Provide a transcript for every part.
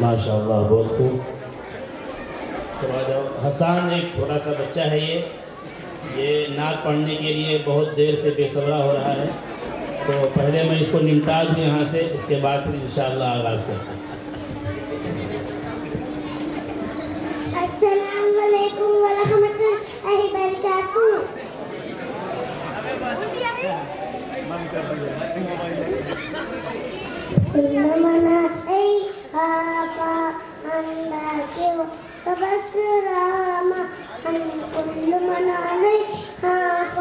ماشاءاللہ بہت خوب. حسان ایک چھوٹا سا بچہ ہے، یہ نعت پڑھنے کے لیے بہت دیر سے بے صبرا ہو رہا ہے، تو پہلے میں اس کو نمٹا دوں یہاں سے، اس کے بعد پھر انشاءاللہ آغاز کرتے ہیں. السلام علیکم ورحمۃ اللہ وبرکاتہ. كل من خاف عندك تبصر ما كل من خاف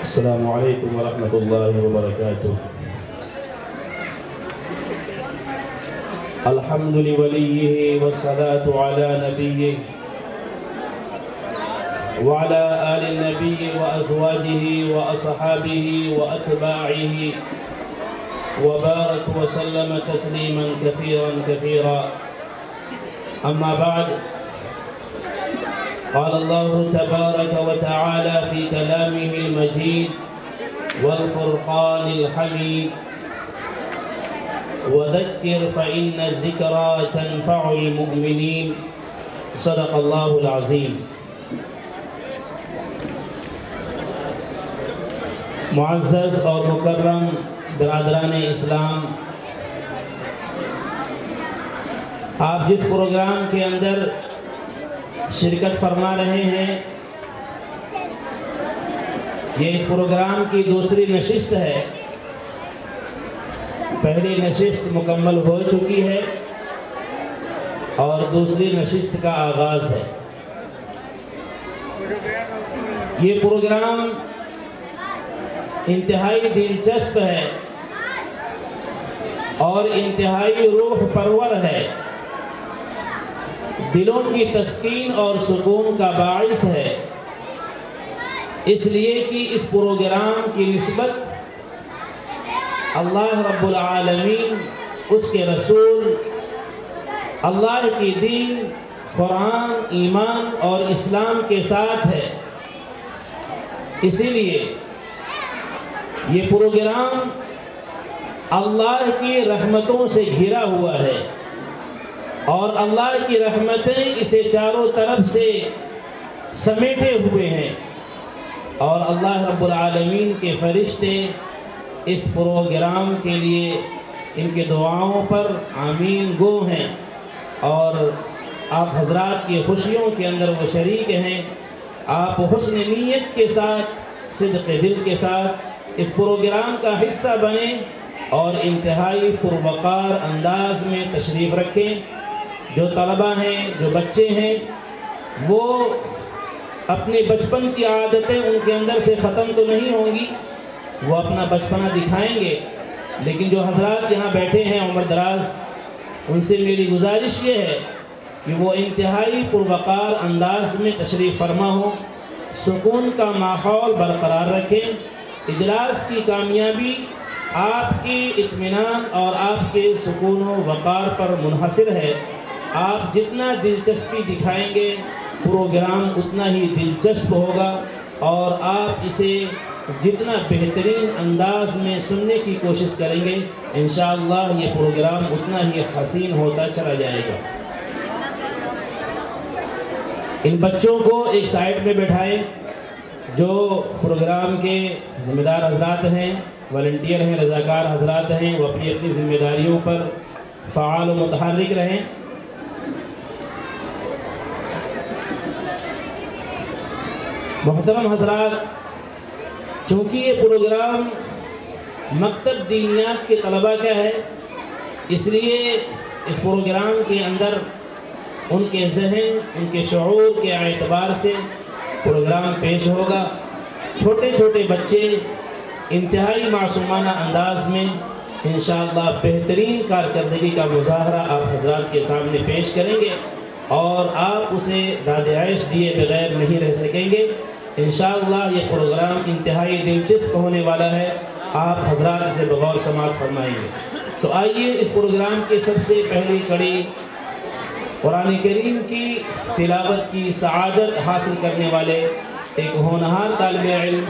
السلام علیکم ورحمۃ اللہ وبرکاتہ. الحمد لولیہ والصلاة علی نبیہ وعلى آل النبی وأزواجہ وأصحابہ وأتباعہ وبارك وسلم تسلیما كثيرا كثيرا. أما بعد، قال الله تبارك وتعالى في كلامه المجيد والفرقان الحميد: وذكر فإن الذكرى تنفع المؤمنين. صدق الله العظيم. معزز اور مکرم برادران اسلام، آپ جس پروگرام کے اندر شرکت فرما رہے ہیں، یہ اس پروگرام کی دوسری نشست ہے. پہلی نشست مکمل ہو چکی ہے اور دوسری نشست کا آغاز ہے. یہ پروگرام انتہائی دلچسپ ہے اور انتہائی روح پرور ہے، دلوں کی تسکین اور سکون کا باعث ہے، اس لیے کہ اس پروگرام کی نسبت اللہ رب العالمین، اس کے رسول، اللہ کی دین، قرآن، ایمان اور اسلام کے ساتھ ہے. اسی لیے یہ پروگرام اللہ کی رحمتوں سے گھرا ہوا ہے اور اللہ کی رحمتیں اسے چاروں طرف سے سمیٹے ہوئے ہیں، اور اللہ رب العالمین کے فرشتے اس پروگرام کے لیے ان کے دعاؤں پر آمین گو ہیں، اور آپ حضرات کی خوشیوں کے اندر وہ شریک ہیں. آپ حسن نیت کے ساتھ، صدق دل کے ساتھ اس پروگرام کا حصہ بنیں اور انتہائی پروقار انداز میں تشریف رکھیں. جو طلبہ ہیں، جو بچے ہیں، وہ اپنے بچپن کی عادتیں ان کے اندر سے ختم تو نہیں ہوں گی، وہ اپنا بچپنا دکھائیں گے، لیکن جو حضرات یہاں بیٹھے ہیں عمر دراز، ان سے میری گزارش یہ ہے کہ وہ انتہائی پروقار انداز میں تشریف فرما ہو، سکون کا ماحول برقرار رکھیں اجلاس کی کامیابی آپ کی اطمینان اور آپ کے سکون و وقار پر منحصر ہے۔ آپ جتنا دلچسپی دکھائیں گے پروگرام اتنا ہی دلچسپ ہوگا، اور آپ اسے جتنا بہترین انداز میں سننے کی کوشش کریں گے انشاءاللہ یہ پروگرام اتنا ہی حسین ہوتا چلا جائے گا۔ ان بچوں کو ایک سائڈ میں بٹھائیں، جو پروگرام کے ذمہ دار حضرات ہیں، والنٹیئر ہیں، رضاکار حضرات ہیں، وہ اپنی اپنی ذمہ داریوں پر فعال و متحرک رہیں۔ محترم حضرات، چونکہ یہ پروگرام مکتب دینیات کے طلباء کا ہے، اس لیے اس پروگرام کے اندر ان کے ذہن، ان کے شعور کے اعتبار سے پروگرام پیش ہوگا۔ چھوٹے چھوٹے بچے انتہائی معصومانہ انداز میں انشاءاللہ بہترین کارکردگی کا مظاہرہ آپ حضرات کے سامنے پیش کریں گے، اور آپ اسے داد عیش دیے بغیر نہیں رہ سکیں گے۔ انشاءاللہ یہ پروگرام انتہائی دلچسپ ہونے والا ہے، آپ حضرات اسے بغور سماعت فرمائیں گے۔ تو آئیے اس پروگرام کی سب سے پہلی کڑی قرآن کریم کی تلاوت کی سعادت حاصل کرنے والے ایک ہونہار طالب علم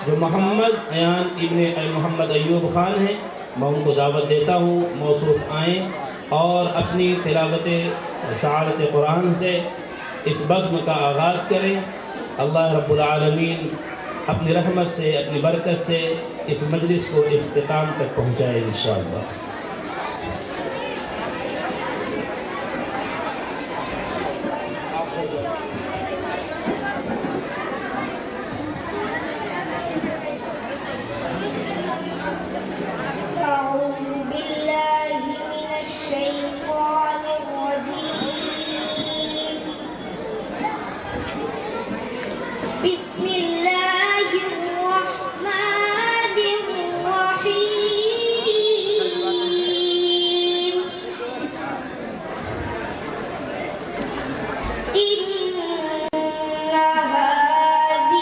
جو محمد ایان ابن محمد ایوب خان ہیں، میں ان کو دعوت دیتا ہوں موصوف آئیں اور اپنی تلاوت سعادت قرآن سے اس بزم کا آغاز کریں۔ اللہ رب العالمین اپنی رحمت سے، اپنی برکت سے اس مجلس کو اختتام تک پہنچائے انشاءاللہ۔ بسم الله الرحمن الرحيم إن هذه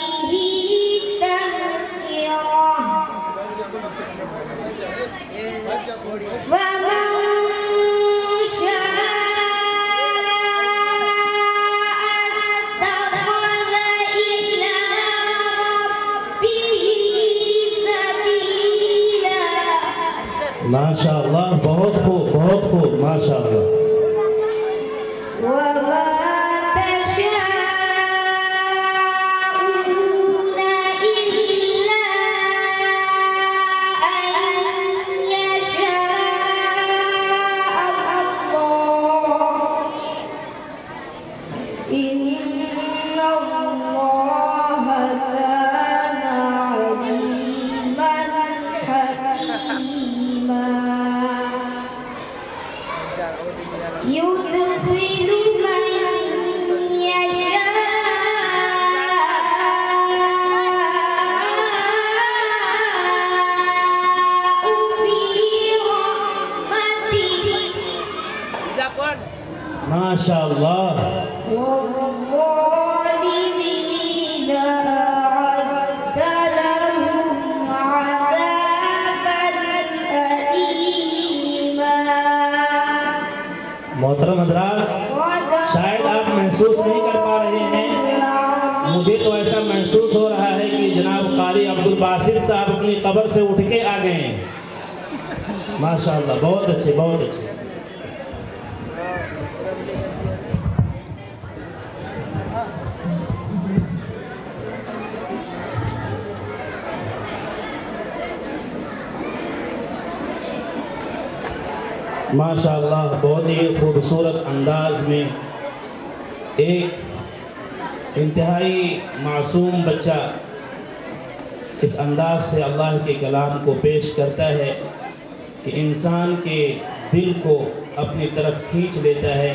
تذكرة فمن ماشاءاللہ، بہت خوب، بہت خوب، ماشاءاللہ۔ وما تشاءون إلا أن يشاء الله إن الله كان عليما حكيما يدخل من يشاء في رحمته ماشاءاللہ۔ والظالمين أعد لهم عذابا أليما محترم حضرات، شاید آپ محسوس نہیں کر پا رہے ہیں، مجھے تو ایسا محسوس ہو رہا ہے کہ جناب قاری عبدالباسط صاحب اپنی قبر سے اٹھ کے آ گئے ہیں۔ ماشاءاللہ، بہت اچھے، بہت اچھے۔ ماشاءاللہ، بہت ہی خوبصورت انداز میں ایک انتہائی معصوم بچہ اس انداز سے اللہ کے کلام کو پیش کرتا ہے کہ انسان کے دل کو اپنی طرف کھینچ لیتا ہے۔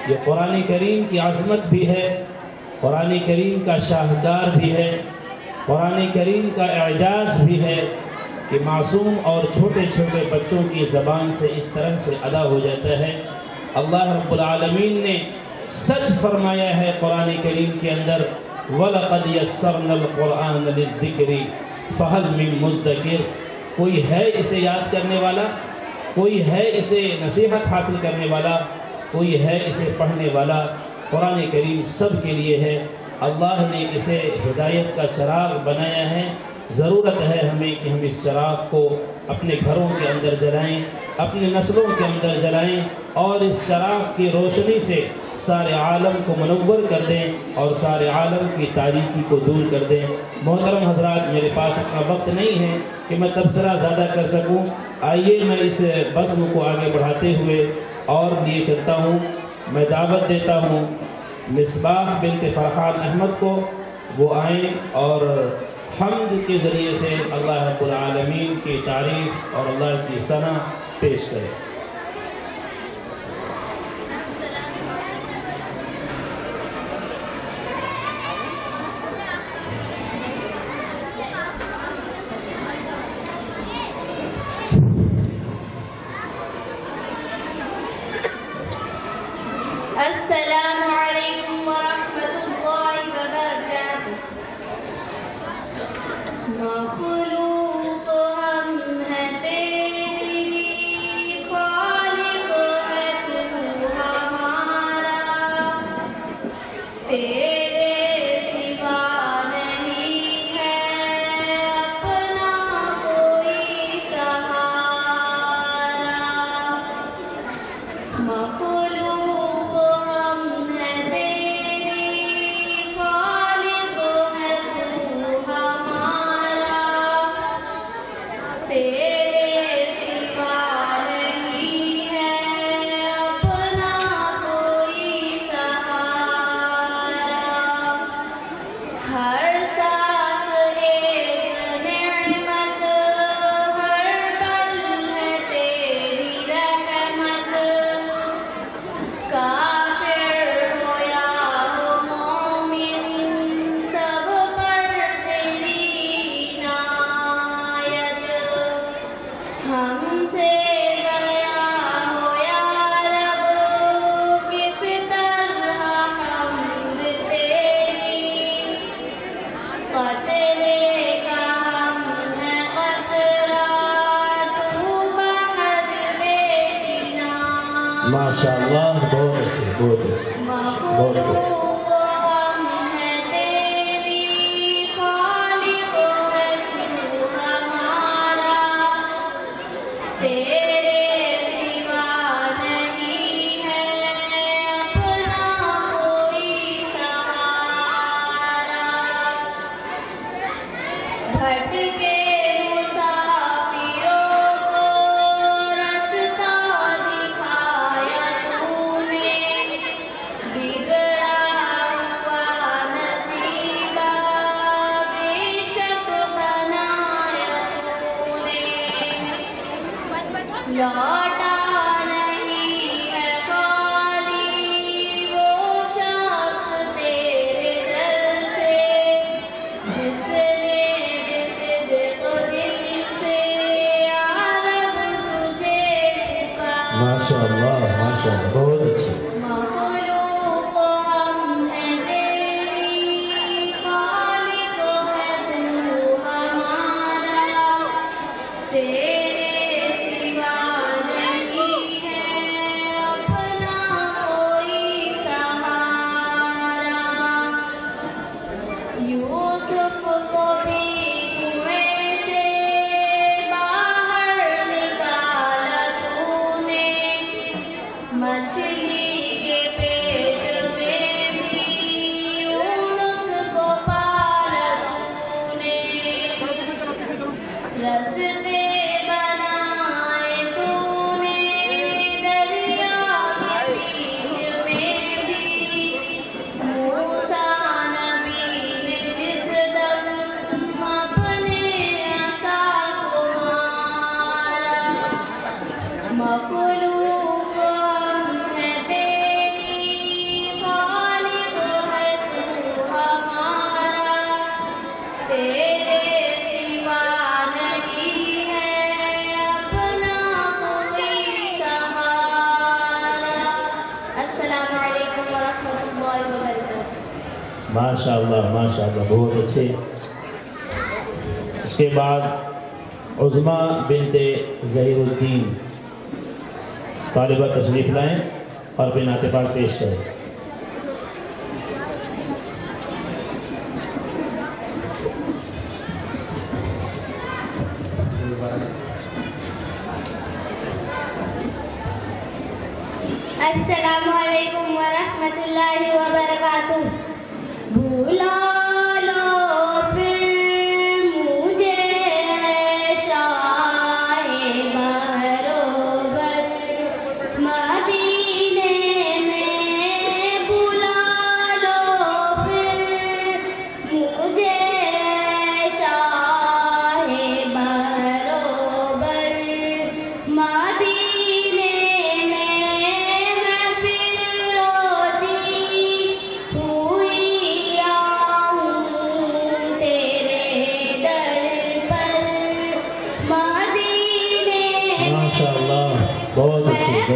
یہ قرآن کریم کی عظمت بھی ہے، قرآن کریم کا شاہکار بھی ہے، قرآن کریم کا اعجاز بھی ہے کہ معصوم اور چھوٹے چھوٹے بچوں کی زبان سے اس طرح سے ادا ہو جاتا ہے۔ اللہ رب العالمین نے سچ فرمایا ہے قرآن کریم کے اندر، وَلَقَدْ يَسَّرْنَا الْقُرْآنَ لِلذِّكْرِ فہل من مدکر، کوئی ہے اسے یاد کرنے والا، کوئی ہے اسے نصیحت حاصل کرنے والا، کوئی ہے اسے پڑھنے والا؟ قرآن کریم سب کے لیے ہے، اللہ نے اسے ہدایت کا چراغ بنایا ہے۔ ضرورت ہے ہمیں کہ ہم اس چراغ کو اپنے گھروں کے اندر جلائیں، اپنے نسلوں کے اندر جلائیں، اور اس چراغ کی روشنی سے سارے عالم کو منور کر دیں اور سارے عالم کی تاریکی کو دور کر دیں۔ محترم حضرات، میرے پاس اتنا وقت نہیں ہے کہ میں تبصرہ زیادہ کر سکوں، آئیے میں اس بزم کو آگے بڑھاتے ہوئے اور لیے چلتا ہوں۔ میں دعوت دیتا ہوں مصباح بنت فرحان احمد کو، وہ آئیں اور حمد کے ذریعے سے اللہ رب العالمین کی تعریف اور اللہ کی ثنا پیش کریں۔ السلام علیکم ورحمۃ اللہ وبرکاتہ۔ مخلوق ہم ہیں تیری، خالق ہے تو ہمارا، تیرے سوا نہیں ہے اپنا کوئی سہارا۔ مخلوق ہم ہیں تیری، خالق ہے تو ہمارا، تیرے سوا نہیں ہے اپنا کوئی سہارا۔ ہر سانس ایک نعمت، ہر پل ہے تیری رحمت، کافر ہو یا ہو مومن سب پر تیری عنایت۔ ہم سے گیا ہو یا رب کس طرح حمد تیری، قطرے کا ہم ہیں قطرہ تو بحر بے کنارہ۔ ماشاءاللہ، بہت اچھے، بہت اچھے، بہت اچھے۔ مخلوق ہم ہیں تیری، خالق ہے تو ہمارا، تیرے سوا نہیں ہے اپنا کوئی سہارا۔ بھٹکے مسافروں کو رستہ دکھایا تو نے، بگڑا ہوا نصیبہ بے شک بنایا تو نے، لوٹا نہیں ہے خالی وہ شخص تیرے در سے، جس نے بصدق دل سے یا رب تجھے پکارا۔ ماشاءاللہ، ماشاءاللہ، بہت اچھے۔ مخلوق ہم ہیں تیری، خالق ہے تو ہمارا، تیرے سوا نہیں ہے اپنا کوئی سہارا۔ یوسف کو بھی کنویں سے باہر نکالا تو نے، مچھلی کے پیٹ میں بھی یونس کو پالا تو نے، رستے بنائے تو نے دریا کے بیچ میں بھی، موسیٰ نبی نے جس دم اپنے عصا کو مارا۔ مخلوق ہم ہیں تیری، خالق ہے تو ہمارا، تیرے سوا نہیں ہے اپنا کوئی سہارا۔ السلام علیکم ورحمۃ اللہ وبرکاتہ۔ ماشاءاللہ، ماشاءاللہ، بہت اچھے۔ اس کے بعد عظمہ بنت ظہیر الدین طالبہ تشریف لائیں اور اپنے نعت پاک پیش کریں. السلام علیکم ورحمۃ اللہ وبرکاتہ. بھولا لو پھر مجھے شاہ بروبر مدینے میں، بھولا لو پھر مجھے شاہ بروبر مدینے بہت اچھی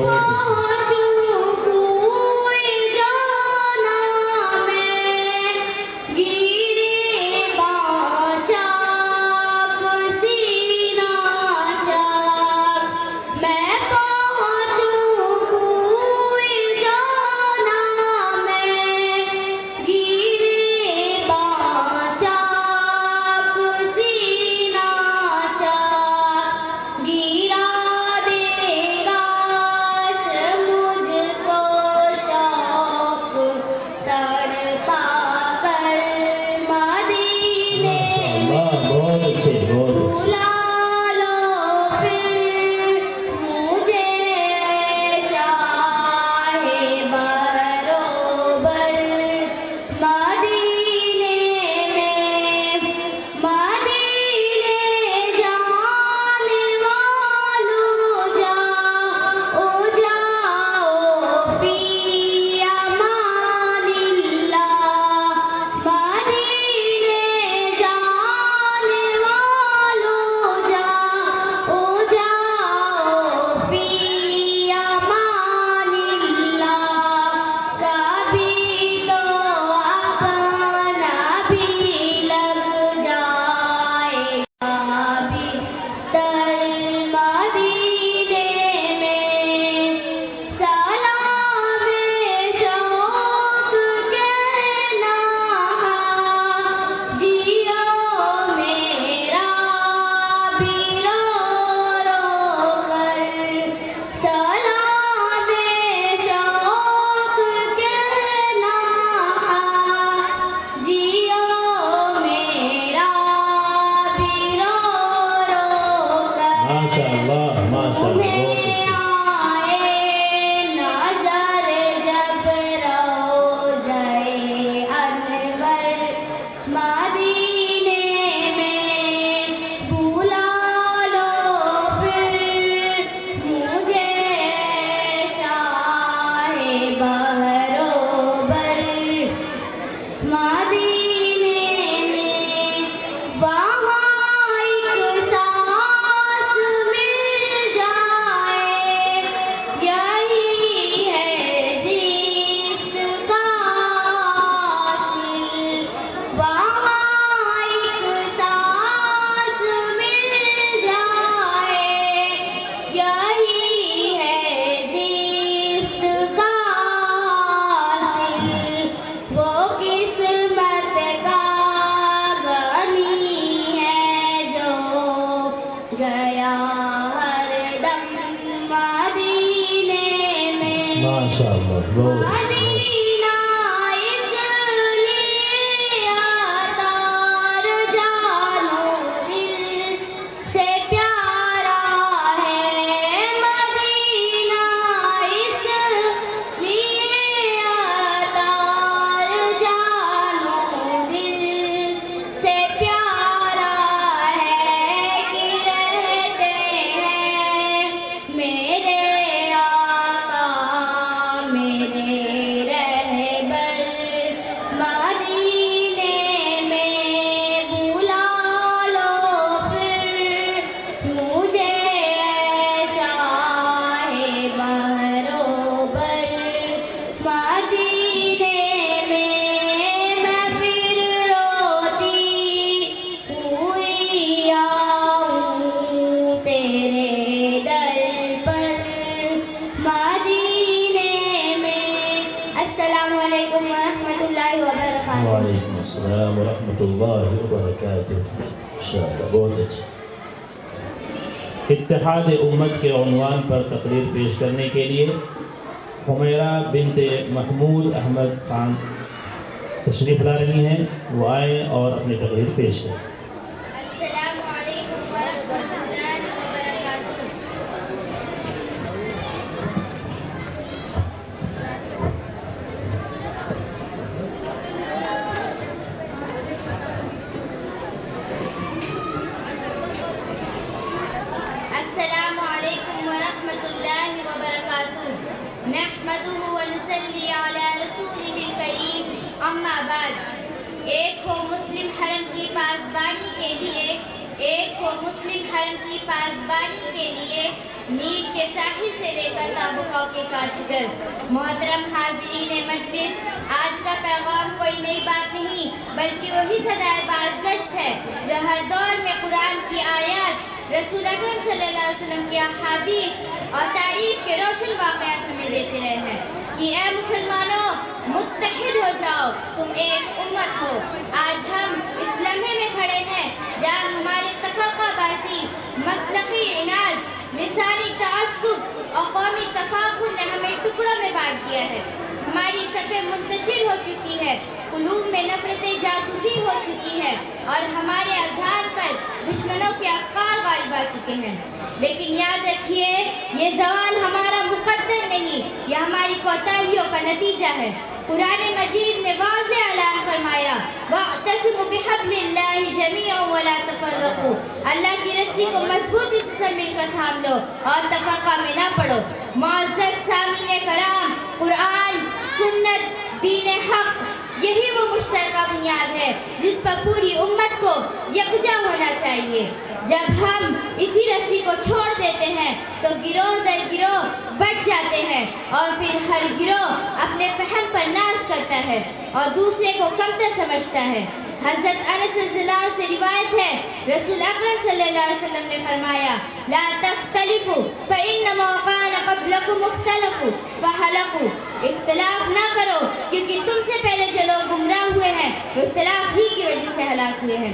میرے السلام ورحمۃ اللہ وبرکاتہ. انشاءاللہ بہت اچھا. اتحاد امت کے عنوان پر تقریر پیش کرنے کے لیے حمیرہ بنت محمود احمد خان تشریف لا رہی ہیں. وہ آئیں اور اپنی تقریر پیش کریں. السلام علیکم ورحمۃ اللہ وبرکاتہ. السلام علیکم ورحمۃ اللہ وبرکاتہ. نحمدہ ونصلی علی رسولہ الکریم. اما بعد. ایک ہو مسلم حرم کی پاسبانی کے لیے، ایک ہو مسلم حرم کی پاسبانی کے لیے نیل کے ساحل سے لے کر تابوکاؤ کے کاشگر. محترم حاضرین مجلس، آج کا پیغام کوئی نئی بات نہیں بلکہ وہی صدائے بازگشت ہے جو ہر دور میں قرآن کی آیات، رسول اکرم صلی اللہ علیہ وسلم کی احادیث اور تاریخ کے روشن واقعات ہمیں دیتے رہے ہیں کہ اے مسلمانوں، متحد ہو جاؤ، تم ایک امت ہو. آج ہم اس لمحے میں کھڑے ہیں جہاں ہمارے تفرقہ بازی، مسلقی عناد، لسانی تعصب اور قومی تفاخر نے ہمیں ٹکڑوں میں بانٹ دیا ہے. ہماری صفیں منتشر ہو چکی ہے، قلوب میں نفرتیں جاگزی ہو چکی ہے اور ہمارے اذہان پر دشمنوں کے افکار غالب آ چکے ہیں. لیکن یاد رکھیے، یہ زوال ہمارا مقدر نہیں، یہ ہماری کوتاہیوں کا نتیجہ ہے. قرآن مجید نے واضح اعلان فرمایا، وَاعْتَصِمُوا بِحَبْلِ اللَّهِ جَمِيعًا وَلَا تَفَرَّقُوا. اللہ کی رسی کو مضبوطی سے مل کر تھام لو اور تفرقہ میں نہ پڑو. معزز سامعین کرام، قرآن، سنت، دین حق، یہی وہ مشترکہ بنیاد ہے جس پر پوری امت کو یکجا ہونا چاہیے. جب ہم اسی رسی کو چھوڑ دیتے ہیں تو گروہ در گروہ بٹ جاتے ہیں اور پھر ہر گروہ اپنے فہم پر ناز کرتا ہے اور دوسرے کو کمتر سمجھتا ہے. حضرت انس رضی اللہ عنہ سے روایت ہے، رسول اکرم صلی اللہ علیہ وسلم نے فرمایا، لا تختلفوا فإنما كان قبلكم اختلفوا فهلكوا. اختلاف نہ کرو کیونکہ تم سے پہلے جو لوگ گمراہ ہوئے ہیں وہ اختلاف ہی کی وجہ سے ہلاک ہوئے ہیں.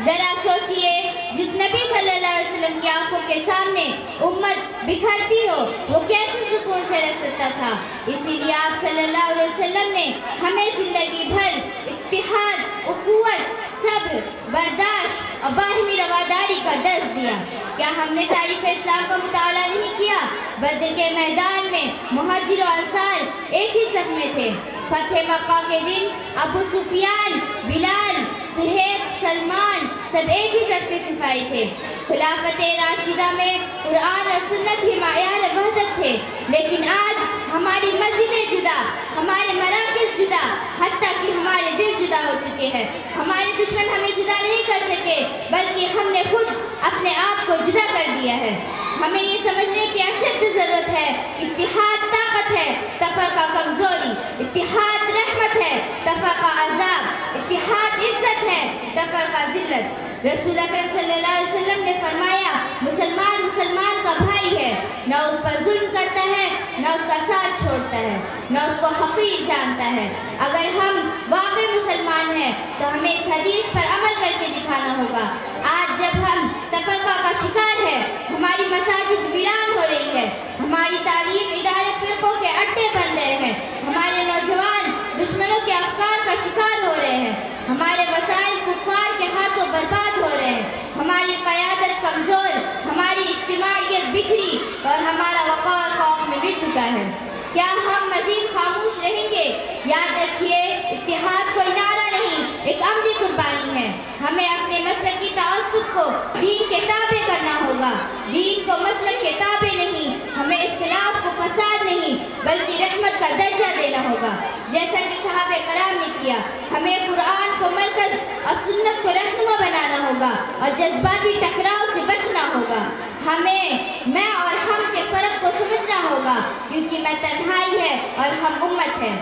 ذرا سوچئے، جس نبی صلی اللہ علیہ وسلم کی آنکھوں کے سامنے امت بکھرتی ہو وہ کیسے سکون سے رہ سکتا تھا. اسی لیے آپ صلی اللہ علیہ وسلم نے ہمیں زندگی بھر اتحاد، اخوت، صبر، برداشت اور باہمی رواداری کا درس دیا. کیا ہم نے تاریخ اسلام کا مطالعہ نہیں کیا؟ بدر کے میدان میں مہاجر و انصار ایک ہی صف میں تھے. فتح مکہ کے دن ابو سفیان، بلال، سہیب، سلمان سب ایک ہی صف کے سپاہی تھے. خلافت راشدہ میں قرآن اور سنت ہی معیار وحدت تھے. لیکن آج ہماری مسجدیں جدا، ہمارے مراکز جدا، حتیٰ کہ ہمارے دل جدا ہو چکے ہیں. ہمارے دشمن ہمیں جدا نہیں کر سکے بلکہ ہم نے خود اپنے آپ کو جدا کر دیا ہے. ہمیں یہ سمجھنے کی اشد ضرورت ہے، اتحاد طاقت ہے، تفرقہ کمزوری. اتحاد رحمت ہے، تفرقہ عذاب. اتحاد عزت ہے، تفرقہ ذلت. رسول اکرم صلی اللہ علیہ وسلم نے فرمایا، مسلمان مسلمان کا بھائی ہے، نہ اس پر ظلم کرتا ہے، نہ اس کا ساتھ چھوڑتا ہے، نہ اس کو حقیر جانتا ہے. اگر ہم واقعی مسلمان ہیں تو ہمیں اس حدیث پر عمل کر کے دکھانا ہوگا. آج جب ہم تفرقہ کا شکار ہے، ہماری مساجد ویران ہو رہی ہے، ہماری تعلیم ادارے فرقوں کے اڈے بن رہے ہیں، ہمارے نوجوان دشمنوں کے افکار کا شکار ہو رہے ہیں، ہمارے وسائل کفار کے ہاتھوں برباد ہو رہے ہیں، ہماری قیادت کمزور، ہماری اجتماعیت بکھری اور ہمارا وقار خوف میں گر چکا ہے. کیا ہم مزید خاموش رہیں گے؟ یاد رکھیے، اتحاد کوئی نعرہ نہیں، ایک عملی قربانی ہے. ہمیں اپنے مسلک کی تعصب کو دین کے تابع کرنا ہوگا. دین کو مسلک کے تابع نہیں، ہمیں اختلاف کو فساد نہیں بلکہ رحمت کا درجہ دینا ہوگا جیسا کہ صحابہ کرام نے کیا. ہمیں قرآن کو مرکز اور سنت کو رہنما بنانا ہوگا اور جذباتی ٹکراؤ سے بچنا ہوگا. ہمیں میں اور ہم کے فرق کو سمجھنا ہوگا کیونکہ میں تنہائی ہے اور ہم امت ہے.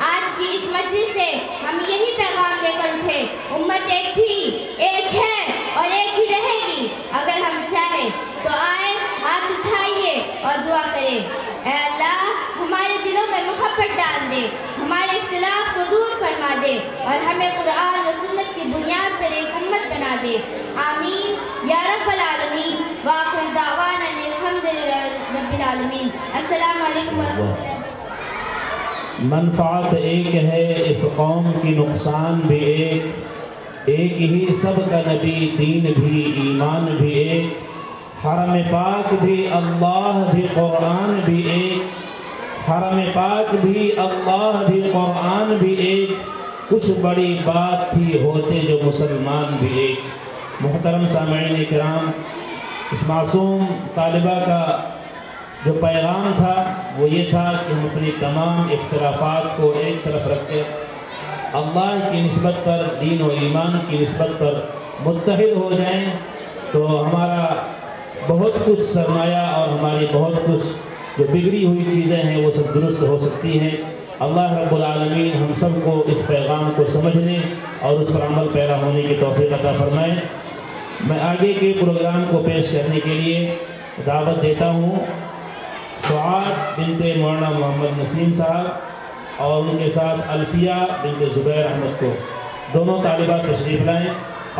آج کی اس مجلس سے ہم یہی پیغام لے کر اٹھے، امت ایک تھی، ایک ہے اور ایک ہی رہے گی. اگر ہم چاہیں تو آئے، ہاتھ اٹھائیے اور دعا کریں، اے اللہ ہمارے دلوں میں محبت ڈال دے، ہمارے اختلاف کو دور فرما دے اور ہمیں قرآن و سنت کی بنیاد پر ایک امت بنا دے. آمین یا رب العالمین. وآخر دعوانا الحمدللہ رب العالمین. السلام علیکم ورحمۃ اللہ. منفعت ایک ہے اس قوم کی، نقصان بھی ایک ہی سب کا نبی، دین بھی ایمان بھی ایک، حرم پاک بھی اللہ بھی قرآن بھی ایک، حرم پاک بھی اللہ بھی قرآن بھی ایک، کچھ بڑی بات تھی ہوتے جو مسلمان بھی ایک. محترم سامعین کرام، اس معصوم طالبہ کا جو پیغام تھا وہ یہ تھا کہ ہم اپنی تمام اختلافات کو ایک طرف رکھ کے اللہ کی نسبت پر، دین و ایمان کی نسبت پر متحد ہو جائیں تو ہمارا بہت کچھ سرمایہ اور ہماری بہت کچھ جو بگڑی ہوئی چیزیں ہیں وہ سب درست ہو سکتی ہیں. اللہ رب العالمین ہم سب کو اس پیغام کو سمجھنے اور اس پر عمل پیرا ہونے کی توفیق عطا فرمائے. میں آگے کے پروگرام کو پیش کرنے کے لیے دعوت دیتا ہوں سعاد بنت مولانا محمد نسیم صاحب اور ان کے ساتھ الفیہ بنت زبیر احمد کو. دونوں طالبات تشریف لائیں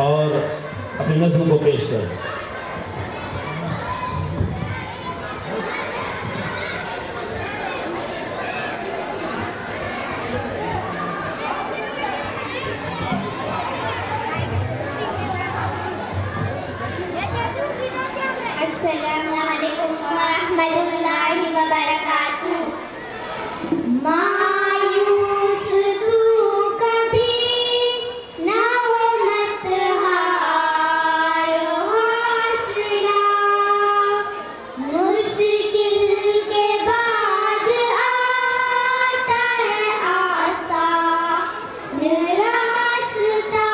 اور اپنی نظم کو پیش کریں. السلام علیکم ورحمۃ اللہ وبرکاتہ. مایوس تو کبھی نہ ہو مت ہار حوصلہ، مشکل کے بعد آتا ہے آسان راستہ.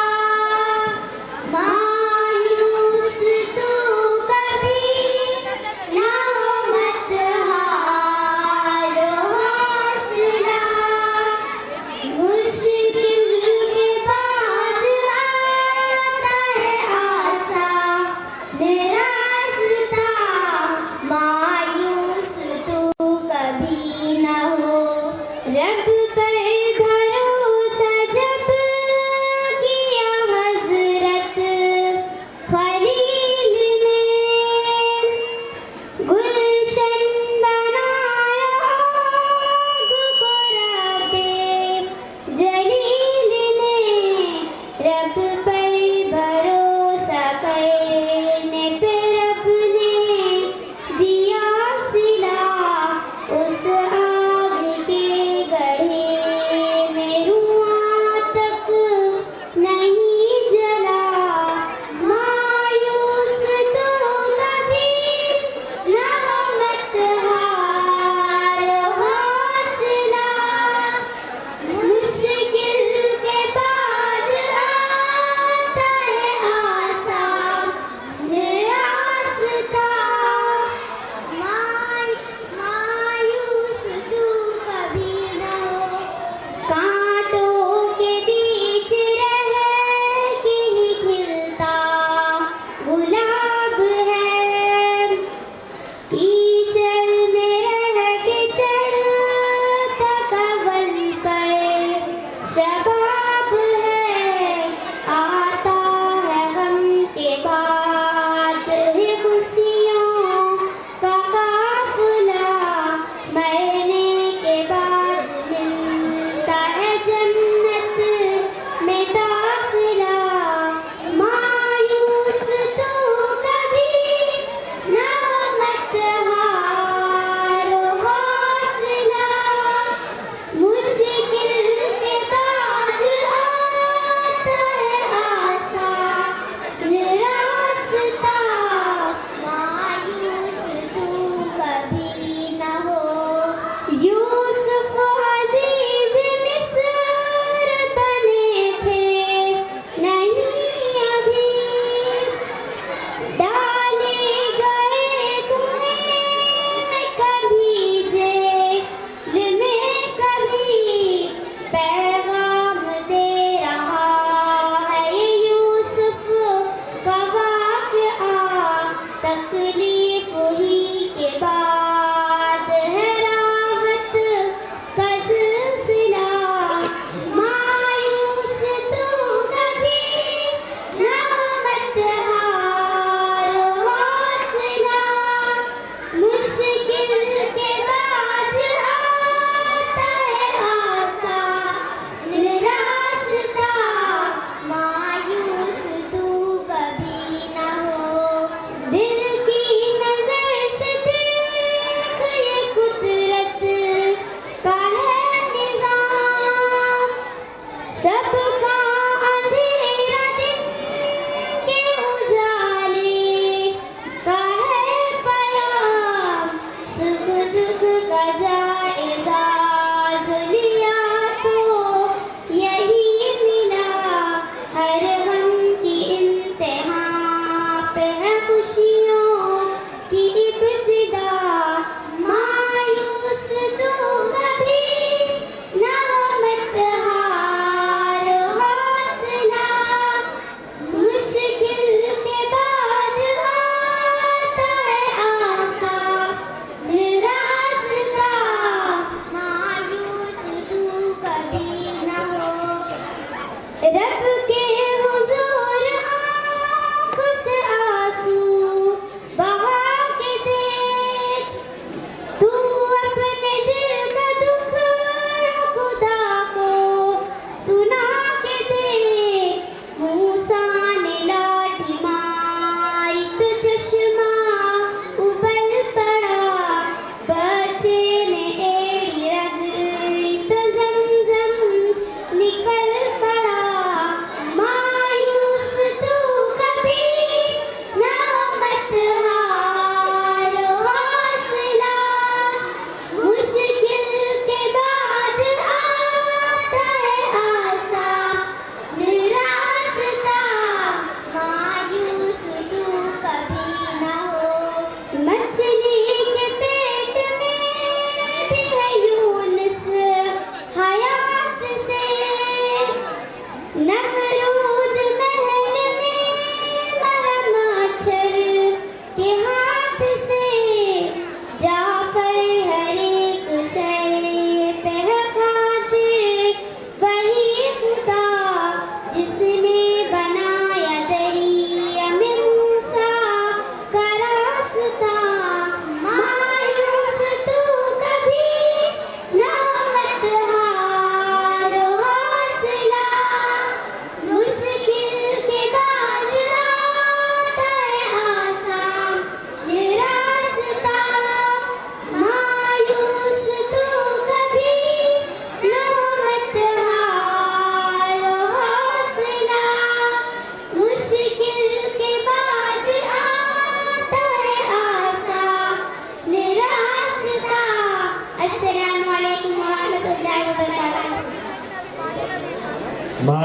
مایوس تو کبھی نہ ہو مت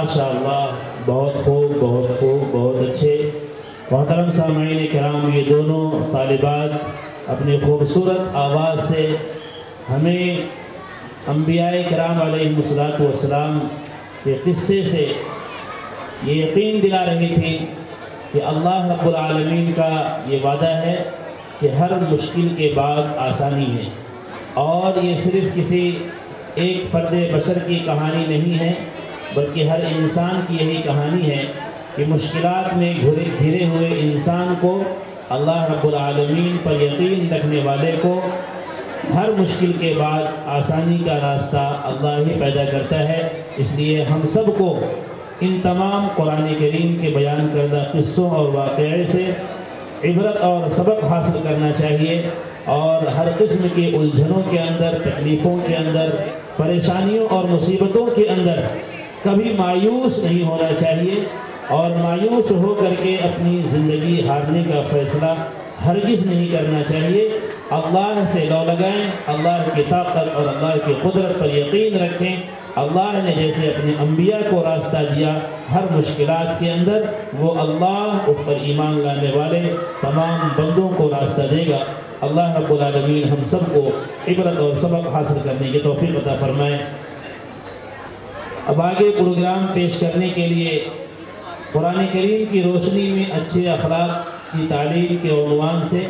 ماشاءاللہ، بہت خوب، بہت خوب، بہت اچھے۔ محترم سامعین کرام، یہ دونوں طالبات اپنی خوبصورت آواز سے ہمیں انبیاء کرام علیہ السلام کے قصے سے یہ یقین دلا رہی تھی کہ اللہ رب العالمین کا یہ وعدہ ہے کہ ہر مشکل کے بعد آسانی ہے، اور یہ صرف کسی ایک فرد بشر کی کہانی نہیں ہے، بلکہ ہر انسان کی یہی کہانی ہے کہ مشکلات میں گھرے ہوئے انسان کو، اللہ رب العالمین پر یقین رکھنے والے کو، ہر مشکل کے بعد آسانی کا راستہ اللہ ہی پیدا کرتا ہے۔ اس لیے ہم سب کو ان تمام قرآن کریم کے بیان کردہ قصوں اور واقعے سے عبرت اور سبق حاصل کرنا چاہیے، اور ہر قسم کی الجھنوں کے اندر، تکلیفوں کے اندر، پریشانیوں اور مصیبتوں کے اندر کبھی مایوس نہیں ہونا چاہیے، اور مایوس ہو کر کے اپنی زندگی ہارنے کا فیصلہ ہرگز نہیں کرنا چاہیے۔ اللہ سے لو لگائیں، اللہ کی طاقت اور اللہ کی قدرت پر یقین رکھیں۔ اللہ نے جیسے اپنے انبیاء کو راستہ دیا ہر مشکلات کے اندر، وہ اللہ اس پر ایمان لانے والے تمام بندوں کو راستہ دے گا۔ اللہ رب العالمین ہم سب کو عبرت اور سبق حاصل کرنے کی توفیق عطا فرمائے۔ اب آگے پروگرام پیش کرنے کے لیے قرآن کریم کی روشنی میں اچھے اخلاق کی تعلیم کے عنوان سے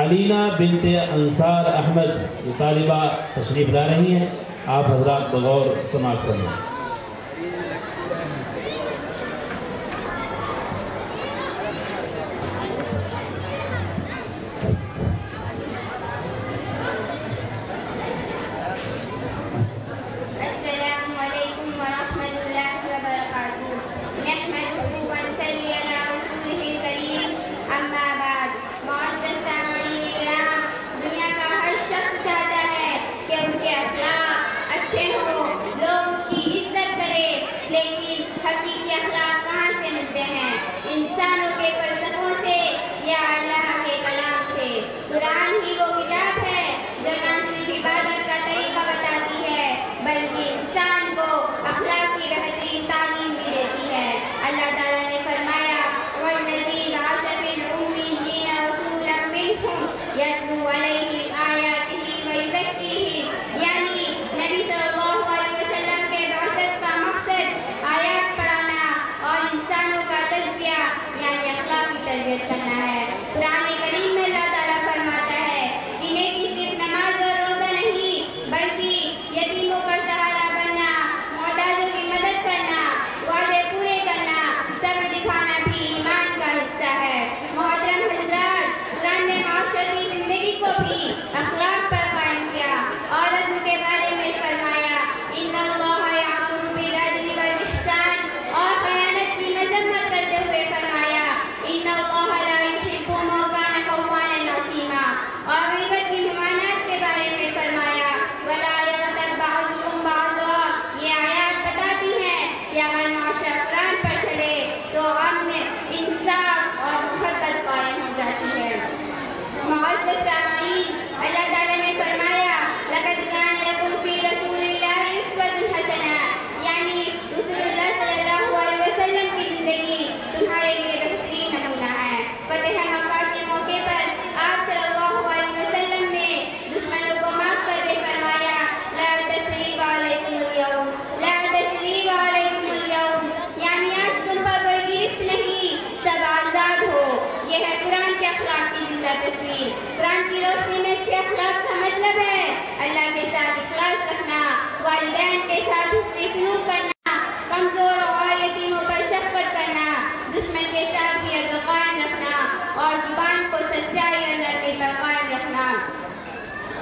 علینا بنت انصار احمد یہ طالبہ تشریف لا رہی ہیں، آپ حضرات بغور سماعت فرمائیں۔ السلام علیکم ورحمۃ اللہ وبرکاتہ۔ نحمدہ ونصلی علی رسولہ الکریم، اما بعد۔ معزز سامعین کرام، دنیا کا ہر شخص چاہتا ہے کہ اس کے اخلاق اچھے ہوں، لوگ اس کی عزت کریں، لیکن حقیقی اخلاق کہاں سے ملتے ہیں؟ انسانوں کے فلسفوں سے یا اللہ کے کلام سے؟ قرآن ہی وہ کتاب ہے جو نہ صرف عبادت کا طریقہ بتاتی ہے بلکہ انسان کو اخلاق کی بہترین تعلیم بھی دیتی ہے۔ اللہ تعالیٰ نے فرمایا وَالَّذِي بَعَثَ فِي الْأُمِّيِّينَ رَسُولًا مِّنْهُمْ يَتْلُو عَلَيْهِمْ آيَاتِهِ وَيُزَكِّيهِمْ، یعنی نبی صلی اللہ علیہ وسلم کے بعثت کا مقصد آیات پڑھانا اور انسانوں کا تزکیہ یعنی اخلاق کی تربیت کرنا ہے۔ قرآن کریم میں اللہ تعالیٰ فرماتا ہے کہ نیکی صرف نماز اور روزہ نہیں بلکہ یتیموں کا سہارا بننا، محتاجوں کی مدد کرنا، وعدے پورے کرنا، صبر دکھانا بھی ایمان کا حصہ ہے۔ محترم حضرات، قرآن نے معاشرتی زندگی کو بھی اخلاق پر قائم کیا اور عدل کے بارے میں فرمایا ان اللہ یأمر بالعدل والإحسان، اور خیانت کی مذمت کرتے ہوئے فرمایا ان اللہ لا يحب من كان خوانا عصیما، اور غیبت کی ممانعت کے بارے میں فرمایا ولا یغتب بعضکم بعضا۔ یہ آیات بتاتی ہیں کہ اگر معاشرہ قرآن پر چلے تو امن، انصاف اور محبت قائم ہو جاتی ہے۔ معزز سامعین، اللہ تعالیٰ نے فرمایا لقد كان لكم في رسول الله اسوة حسنة، یعنی رسول اللہ صلی اللہ علیہ وسلم کی زندگی تمہارے لیے بہترین نمونہ ہے۔ فتح مکہ کے موقع پر آپ صلی اللہ علیہ وسلم نے دشمنوں کو معاف کر کے فرمایا لا تثریب علیکم اليوم، لا تثریب علیکم اليوم، یعنی آج تم پر کوئی گرفت نہیں، سب آزاد ہو۔ یہ ہے قرآن کے اخلاق کی زندہ تصویر۔ قرآن کی روشنی میں اچھے اخلاق کا مطلب ہے اللہ کے ساتھ اخلاص رکھنا، والدین کے ساتھ حسن سلوک کرنا، کمزور اور یتیموں پر شفقت کرنا، دشمن کے ساتھ بھی عدل قائم رکھنا، اور زبان کو سچائی اور نرمی پر قائم رکھنا۔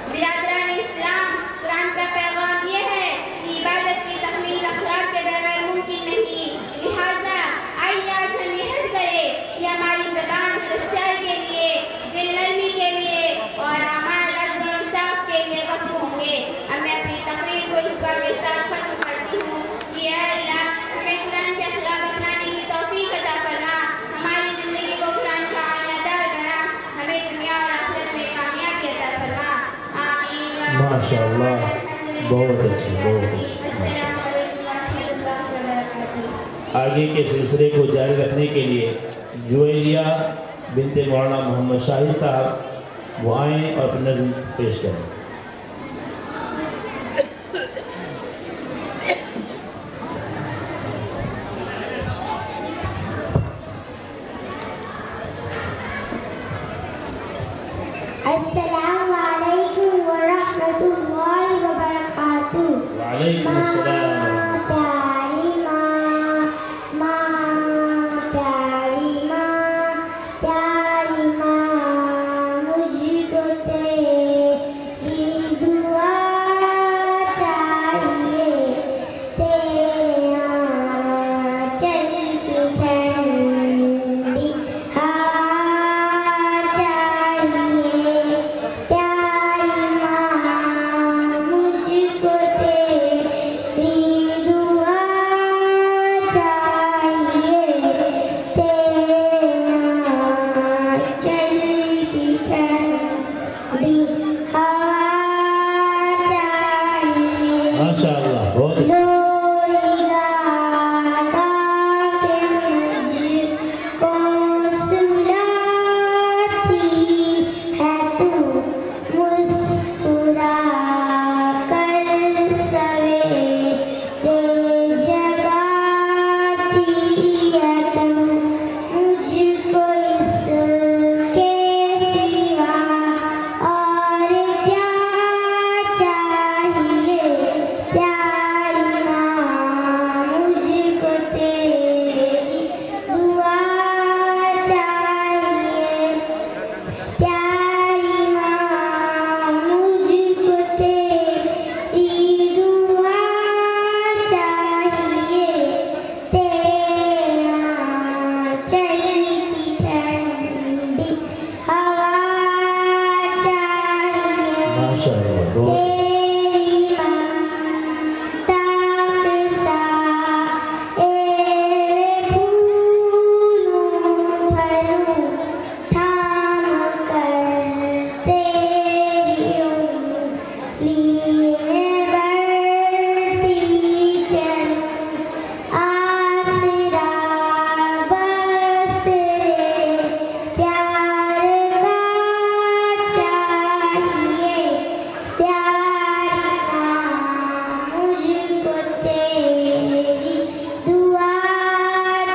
برادران اسلام، قرآن کا پیغام یہ ہے کہ عبادت کی تکمیل اخلاق کے بغیر ممکن نہیں، لہٰذا آئیے آج ہم یہ عہد کریں کہ ہماری زبان سچائی کے لیے، دل نرمی کے لیے اور اعمال عدل و انصاف کے لیے وقف ہوں گے۔ اب میں اپنی تقریر کو اس بات کے ساتھ ختم کرتی ہوں کہ اے اللہ ہمیں قرآن کے اخلاق اپنانے کی توفیق عطا فرما، ہماری زندگی کو قرآن کا آئینہ دار بنا، ہمیں دنیا اور آخرت میں کامیابی عطا فرما، آمین۔ ماشاءاللہ، بہت اچھی، بہت اچھی، السلام علیکم ورحمۃ اللہ وبرکاتہ۔ آگے کے سلسلے کو جاری رکھنے کے لیے جویریہ بنت مولانا محمد شاہد صاحب وہ آئیں اور اپنی نظم پیش کریں۔ السلام علیکم ورحمۃ اللہ وبرکاتہ۔ وعلیکم السلام۔ پیاری ماں، پیاری ماں، پیاری ماں، مجھ کو تیری دعا چاہیے، تیرے آنچل کی ٹھنڈی ہوا چاہیے، پیاری ماں، مجھ کو تیری دعا چاہیے، تیرے آنچل کی ٹھنڈی ہوا چاہیے۔ ماشاء اللہ، بہت اچھا۔ لوری گاتا کہ مجھ کو سلاتی ہے تو، مسکرا کر سویرے جگاتی ہے تو، مجھ کو اس کے سوا اور کیا چاہیے، پیاری ماں، مجھ کو تیری دعا چاہیے، پیاری ماں، مجھ کو تیری دعا چاہیے، تیرے آنچل کی ٹھنڈی ہوا چاہیے، ماشاء اللہ، بہت تیری ممتا کے سائے پھولوں بھروں، تھام کر تیری انگلی میں بڑھتی چلوں، آسرا بس تیرے پیار کا چاہیے، پیاری ماں، مجھ کو تیری دعا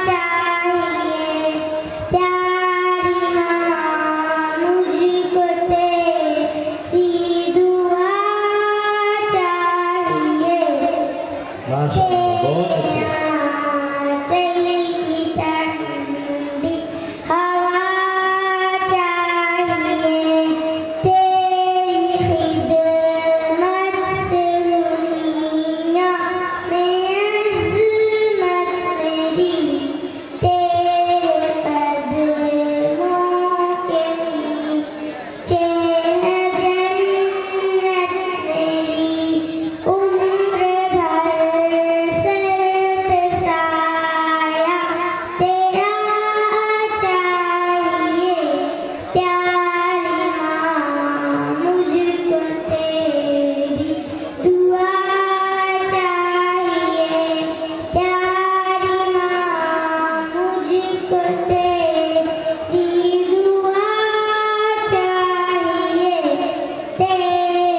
چاہیے، پیاری ماں، مجھ کو تیری دعا چاہیے، ماشاء اللہ، بہت اچھا۔ آنچل کی ٹھنڈی ہوا چاہیے، تیری خدمت سے دنیا میں عظمت میری، تیرے قدموں کے نیچے ہے جنت میری، عمر بھر سر پہ سایہ تیرا چاہیے، پیاری ماں، مجھ کو تیری دعا چاہیے، پیاری ماں، مجھ کو تیری دعا چاہیے، تیرے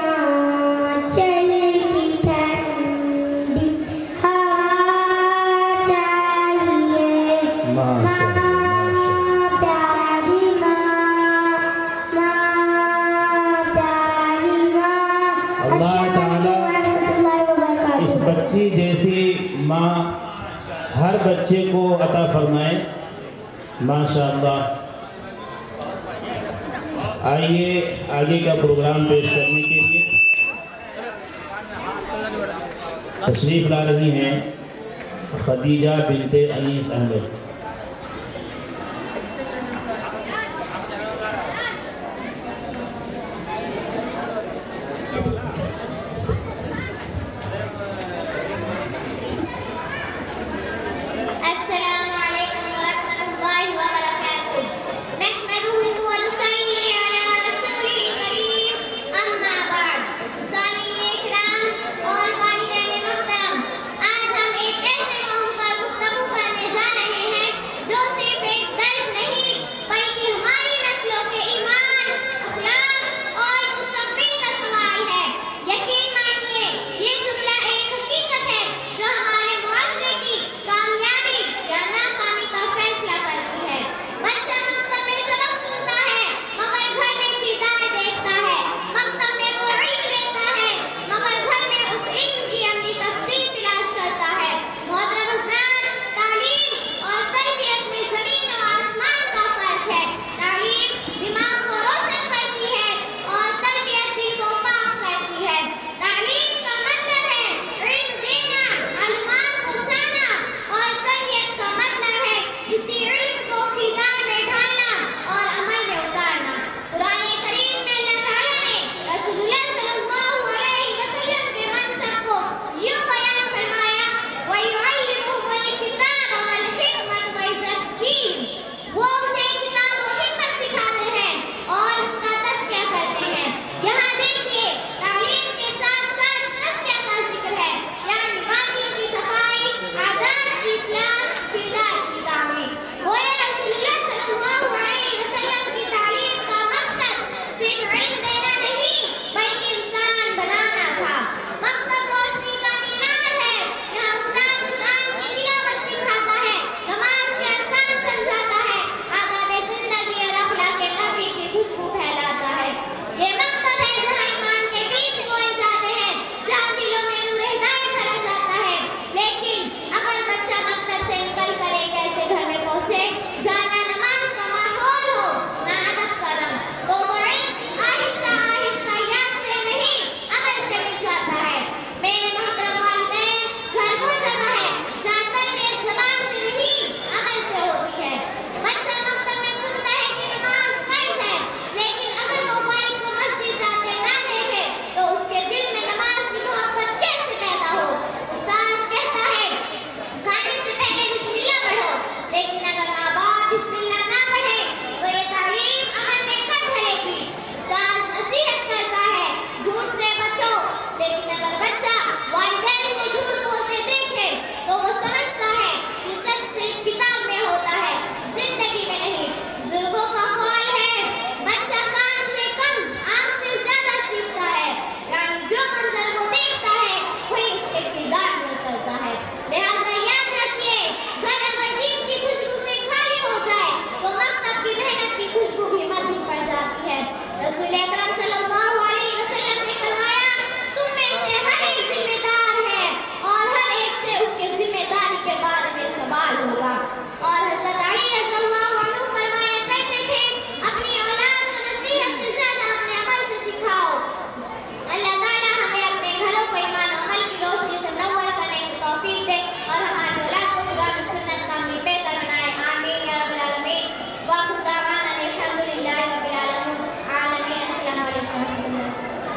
آنچل کی ٹھنڈی ہوا چاہیے، ماشاء اللہ، ماشاء اللہ۔ پیاری پیاری ماں، اللہ تعالیٰ ورحمۃ اللہ وبرکاتہ۔ اس بچی جیسی ماں ہر بچے کو عطا فرمائے، ماشاء اللہ۔ آئیے آگے کا پروگرام پیش کرنے کے لیے تشریف لا رہی ہیں خدیجہ بنت انیس احمد۔ السلام علیکم ورحمۃ اللہ وبرکاتہ۔ نحمدہ ونصلی علی رسولہ الکریم، اما بعد۔ سامعین اکرام اور والدین محترم، آج ہم ایک ایسے موضوع پر گفتگو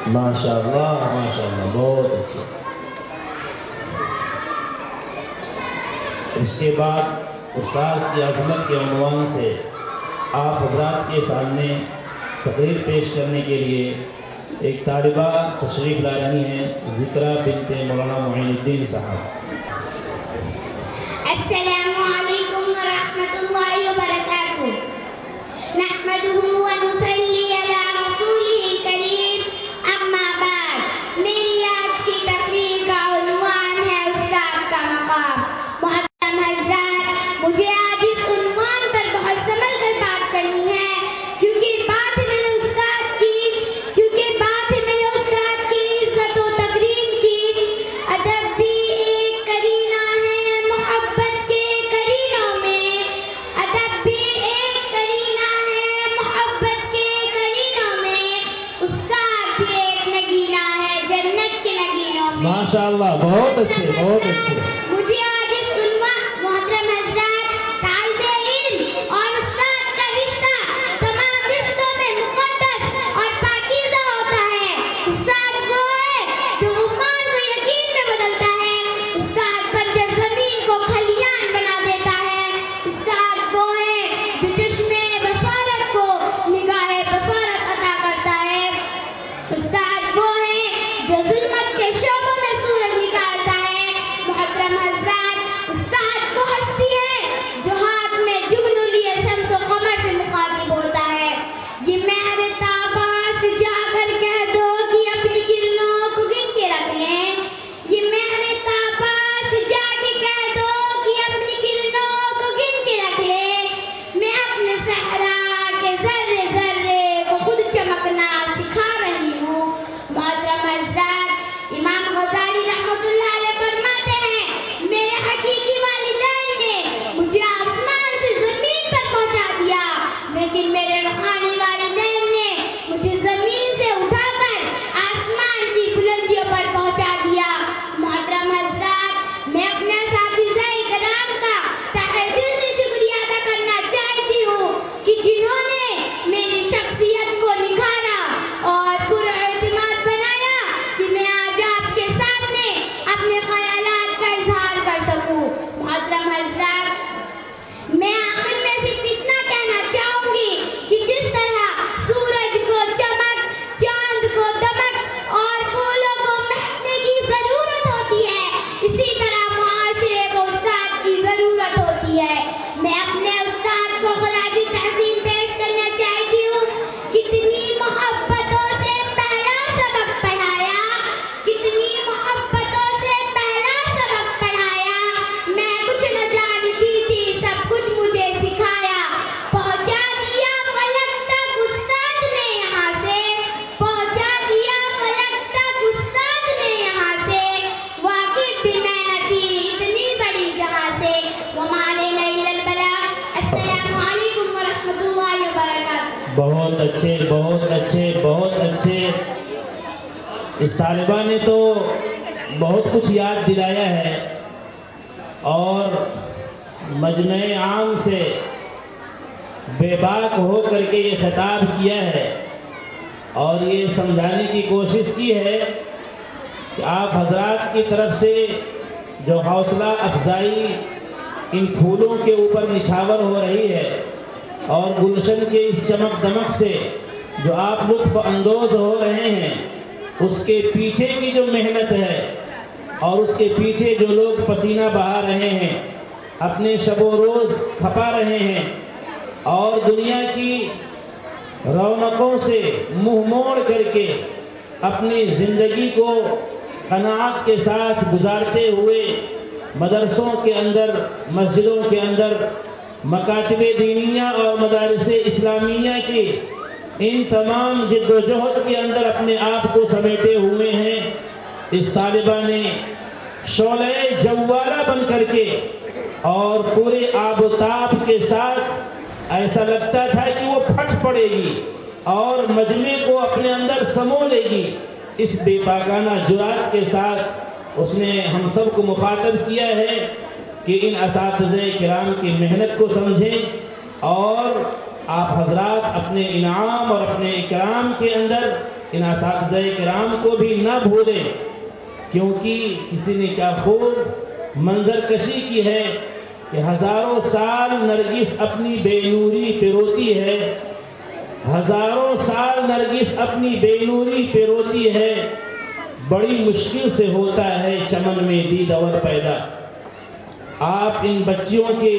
ماشاءاللہ ماشاءاللہ، بہت اچھا۔ اس کے بعد استاد کی عظمت کے عنوان سے آپ حضرات کے سامنے تقریر پیش کرنے کے لیے ایک طالبہ تشریف لا رہی ہیں، ذکرہ بنت مولانا معین الدین صاحب۔ السلام علیکم ورحمۃ اللہ وبرکاتہ۔ نحمده ونصلی علی رسولہ الکریم، اما بعد۔ میری آج کی تقریر کا عنوان ہے استاد کا مقام۔ محترم حضرات، مجھے آج اس عنوان پر بہت سنبھل کر بات کرنی ہے، کیونکہ بات ہے میرے استاد کی عزت و تکریم کی۔ ادب بھی ایک کرینہ ہے محبت کے کرینوں میں، ادب بھی ایک کرینہ ہے محبت کے کرینوں میں، استاد بھی ایک نگینہ ہے جنت کے نگینوں میں۔ ماشاءاللہ، بہت اچھے بہت اچھے۔ مجھے آج اس عنوان، محترم حضرات، طالب علم اور استاد کا رشتہ تمام رشتوں میں مقدس اور پاکیزہ ہوتا ہے۔ استاد وہ ہے جو عمان کو یقین میں بدلتا ہے، استاد بنجر زمین کو کھلیان بنا دیتا ہے، استاد وہ ہے جو چشمے بصارت کو نگاہ بصارت عطا کرتا ہے، استاد وہ ہے جو ظلمت کے شعبوں میں سورج نکالتا ہے۔ محترم حضرات، استاد وہ ہستی ہے جو ہاتھ میں جگنو لیے شمس و قمر سے مخاطب ہوتا ہے۔ یہ مہر تاباں سے جا کر کہہ دو کہ اپنی کرنوں کو گن کے رکھ لیں، یہ مہر تاباں سے جا کے کہہ دو کہ اپنی کرنوں کو گن کے رکھ لیں۔ میں اپنے صحرا کے ذرے ذرے کو خود چمکنا سکھا رہی ہوں۔ محترم حضرات، امام غزالی رحمۃ اللہ علیہ فرماتے ہیں، میرے حقیقی والدین نے مجھے آسمان سے زمین پر پہنچا دیا، لیکن میرے روحانی والدین نے مجھے زمین سے اٹھا کر آسمان کی بلندیوں پر پہنچا دیا۔ محترم حضرات، میں اپنے اساتذہ کرام کا تہہ دل سے شکریہ ادا کرنا چاہتی ہوں کہ جنہوں نے میری شخصیت کو نکھارا اور پراعتماد بنایا کہ میں آج آپ کے سامنے اپنے خیالات کا اظہار کر سکوں۔ محترم حضرات، میں آخر میں صرف اتنا کہنا چاہوں گی کہ جس طرح سورج کو چمک، چاند کو دمک اور پھولوں کو مہکنے کی ضرورت ہوتی ہے، اسی طرح معاشرے کو استاد کی ضرورت ہوتی ہے۔ میں اپنے استاد کو خراج تحسین پیش کرنا چاہتی ہوں۔ کتنی محبتوں سے پہلا سبق پڑھایا، کتنی محبتوں سے پہلا سبق پڑھایا، میں کچھ نہ جانتی تھی، سب کچھ مجھے سکھایا، پہنچا دیا فلک تک استاد نے یہاں سے، پہنچا دیا فلک تک استاد نے یہاں سے، واقف بھی میں نہ تھی اتنی بڑی جہاں سے، وما علینا الا البلاغ۔ السلام علیکم ورحمۃ اللہ وبرکاتہ۔ بہت اچھے بہت اچھے بہت اچھے۔ اس طالبہ نے تو بہت کچھ یاد دلایا ہے اور مجمع عام سے بے باک ہو کر کے یہ خطاب کیا ہے اور یہ سمجھانے کی کوشش کی ہے کہ آپ حضرات کی طرف سے جو حوصلہ افزائی ان پھولوں کے اوپر نچھاور ہو رہی ہے اور گلشن کے اس چمک دمک سے جو آپ لطف اندوز ہو رہے ہیں، اس کے پیچھے کی جو محنت ہے اور اس کے پیچھے جو لوگ پسینہ بہا رہے ہیں، اپنے شب و روز کھپا رہے ہیں اور دنیا کی رونقوں سے منہ موڑ کر کے اپنی زندگی کو قناعت کے ساتھ گزارتے ہوئے مدرسوں کے اندر، مسجدوں کے اندر، مکاتب دینیہ اور مدارس اسلامیہ کی ان تمام جد و جہد کے اندر اپنے آپ کو سمیٹے ہوئے ہیں، اس طالبہ نے شعلہ جوارہ بن کر کے اور پورے آب و تاب کے ساتھ ایسا لگتا تھا کہ وہ پھٹ پڑے گی اور مجمع کو اپنے اندر سمو لے گی، اس بے پاکانہ جرات کے ساتھ اس نے ہم سب کو مخاطب کیا ہے کہ ان اساتذہ کرام کی محنت کو سمجھیں اور آپ حضرات اپنے انعام اور اپنے اکرام کے اندر ان اساتذہ کرام کو بھی نہ بھولیں، کیونکہ کسی نے کیا خوب منظر کشی کی ہے کہ ہزاروں سال نرگس اپنی بے نوری پہ روتی ہے، ہزاروں سال نرگس اپنی بے نوری پہ روتی ہے، بڑی مشکل سے ہوتا ہے چمن میں دید اور پیدا۔ آپ ان بچیوں کی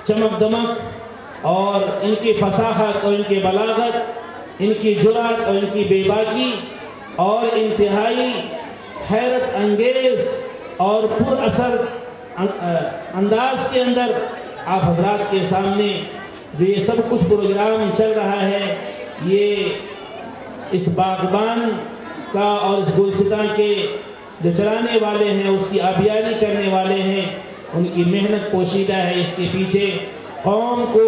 چمک دمک اور ان کی فصاحت اور ان کی بلاغت، ان کی جرأت اور ان کی بے باکی اور انتہائی حیرت انگیز اور پر اثر انداز کے اندر آپ حضرات کے سامنے جو یہ سب کچھ پروگرام چل رہا ہے، یہ اس باغبان کا اور اس گلستان کے جو چلانے والے ہیں، اس کی آبیاری کرنے والے ہیں، ان کی محنت پوشیدہ ہے اس کے پیچھے۔ قوم کو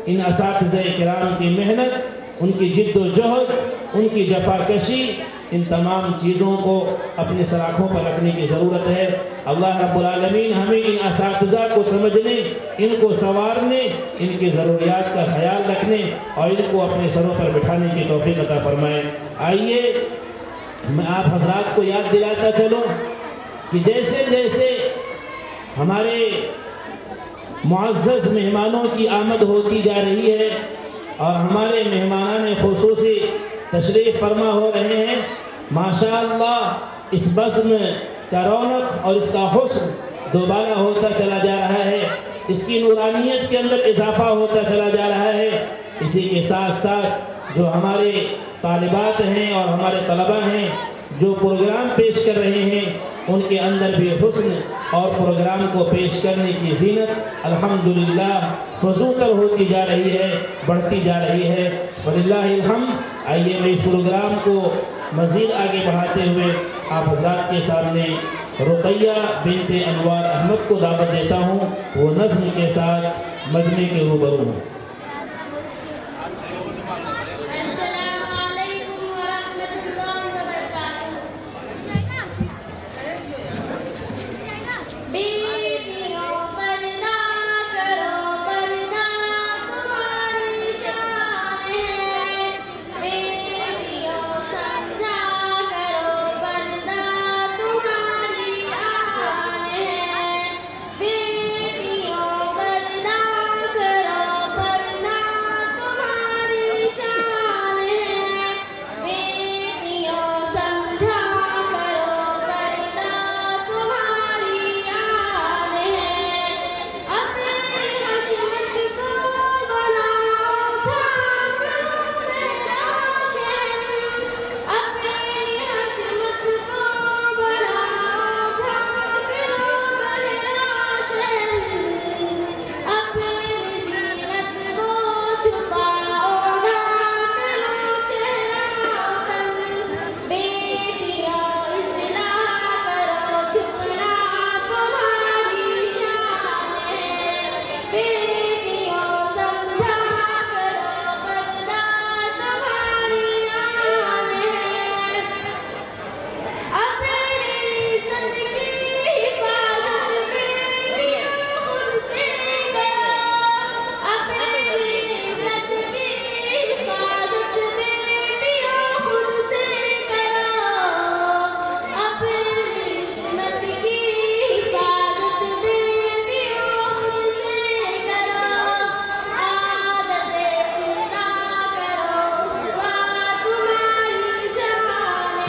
ان اساتذہ کرام کی محنت، ان کی جد و جہد، ان کی جفا کشی، ان تمام چیزوں کو اپنے سراخوں پر رکھنے کی ضرورت ہے۔ اللہ رب العالمین ہمیں ان اساتذہ کو سمجھنے، ان کو سنوارنے، ان کی ضروریات کا خیال رکھنے اور ان کو اپنے سروں پر بٹھانے کی توفیق عطا فرمائے۔ آئیے میں آپ حضرات کو یاد دلاتا چلوں کہ جیسے جیسے ہمارے معزز مہمانوں کی آمد ہوتی جا رہی ہے اور ہمارے مہمانان خصوصی تشریف فرما ہو رہے ہیں، ماشاءاللہ اس بزم کا رونق اور اس کا حسن دوبارہ ہوتا چلا جا رہا ہے، اس کی نورانیت کے اندر اضافہ ہوتا چلا جا رہا ہے۔ اسی کے ساتھ ساتھ جو ہمارے طالبات ہیں اور ہمارے طلبہ ہیں جو پروگرام پیش کر رہے ہیں، ان کے اندر بھی حسن اور پروگرام کو پیش کرنے کی زینت الحمدللہ فزوتر ہوتی جا رہی ہے، بڑھتی جا رہی ہے، وللہ الحمد۔ آئیے میں اس پروگرام کو مزید آگے بڑھاتے ہوئے آپ حضرات کے سامنے رقیہ بنت انوار احمد کو دعوت دیتا ہوں، وہ نظم کے ساتھ مجمع کے روبرو ہوں۔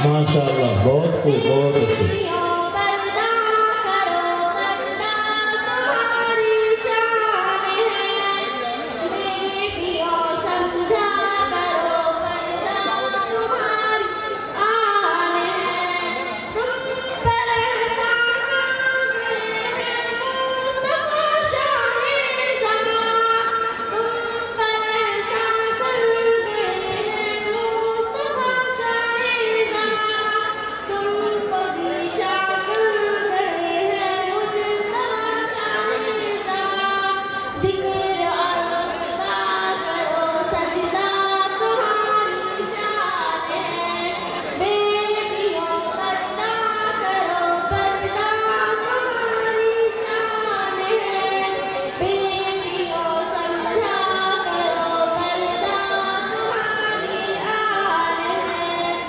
ماشاءاللہ، بہت خوب، بہت اچھے۔ Shah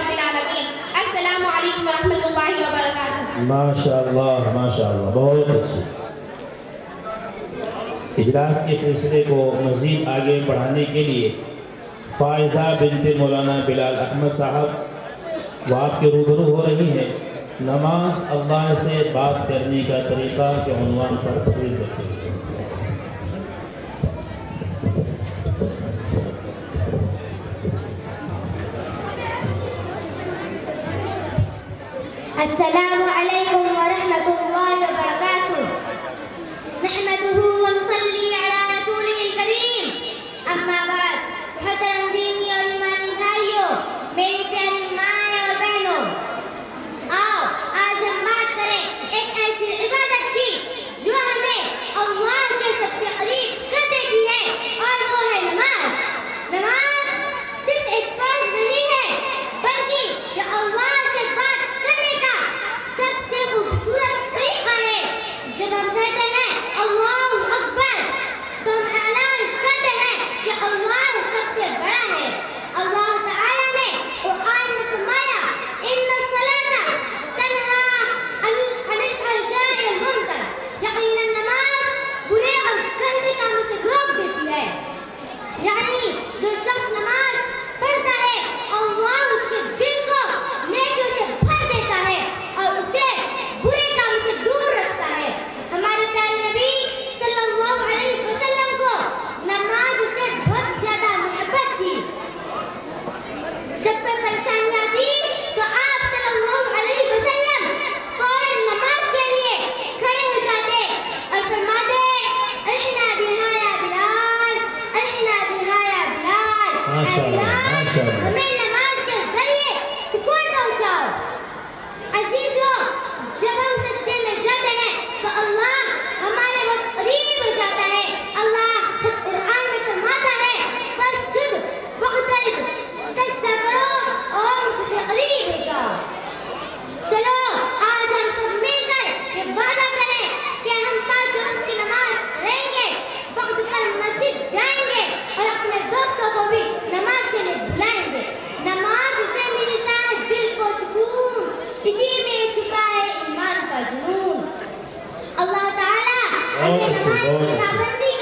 رب العالمین. السلام علیکم ورحمۃ اللہ وبرکاتہ. ماشاءاللہ ماشاءاللہ، بہت اچھی. اجلاس کے سلسلے کو مزید آگے بڑھانے کے لیے فائزہ بنت مولانا بلال احمد صاحب وہ آپ کے روبرو ہو رہی ہیں. نماز اللہ سے بات کرنے کا طریقہ کے عنوان پر تقریر کرتے ہیں. السلام علیکم ورحمۃ اللہ وبرکاتہ. نحمده ونصلي على رسوله الكريم. اما بعد. محترم دینی اور ایمانی بھائیوں، میری پیاری ماں اور بہنوں، آؤ آج ہم بات کریں ایک ایسی عبادت کی جو ہمیں اللہ کے سب سے قریب کر دیتی ہے، اور وہ ہے نماز. نماز صرف ایک فرض نہیں ہے بلکہ یہ اللہ سے بات کرنے کا سب سے خوبصورت طریقہ ہے. جب ہم کہتے ہیں اللہ اکبر تو ہم اعلان کرتے ہیں کہ اللہ سب سے بڑا ہے. اللہ تعالیٰ نے قرآن میں فرمایا ان الصلاۃ تنہی عن الفحشاء والمنکر. یقیناً نماز برے اور گندے کاموں سے روک دیتی ہے. یعنی جو شخص نماز پڑھتا ہے اللہ اس کے دل کو نیکیوں سے بھر دیتا ہے اور اسے برے کاموں سے دور رکھتا ہے. ہمارے پیارے نبی صلی اللہ علیہ وسلم کو نماز سے بہت زیادہ محبت تھی. جب کوئی پریشانی آتی تو آپ صلی اللہ علیہ وسلم فوراً نماز کے لیے کھڑے ہو جاتے اور فرماتے ارحنا بہا یا بلال، ارحنا بہا یا بلال. اے بلال، ہمیں نماز کے ذریعے سکون پہنچاؤ. عزیزو، جب ہم سجدے میں جاتے ہیں تو اللہ ہمارے بہت قریب ہو جاتا ہے. اللہ خود قرآن میں فرماتا ہے فاسجد واقترب، سجدہ کرو اور مجھ سے قریب ہو جاؤ. چلو آج ہم سب مل کر یہ وعدہ کریں کہ ہم 5 وقت کی نماز پڑھیں گے، وقت پر مسجد جائیں گے اور اپنے دوستوں کو بھی نماز کے لیے بلائیں گے. نماز سے ملتا ہے دل کو سکون، اسی میں چھپا ہے ایمان کا جنون. اللہ تعالیٰ ہمیں نماز کی پابندی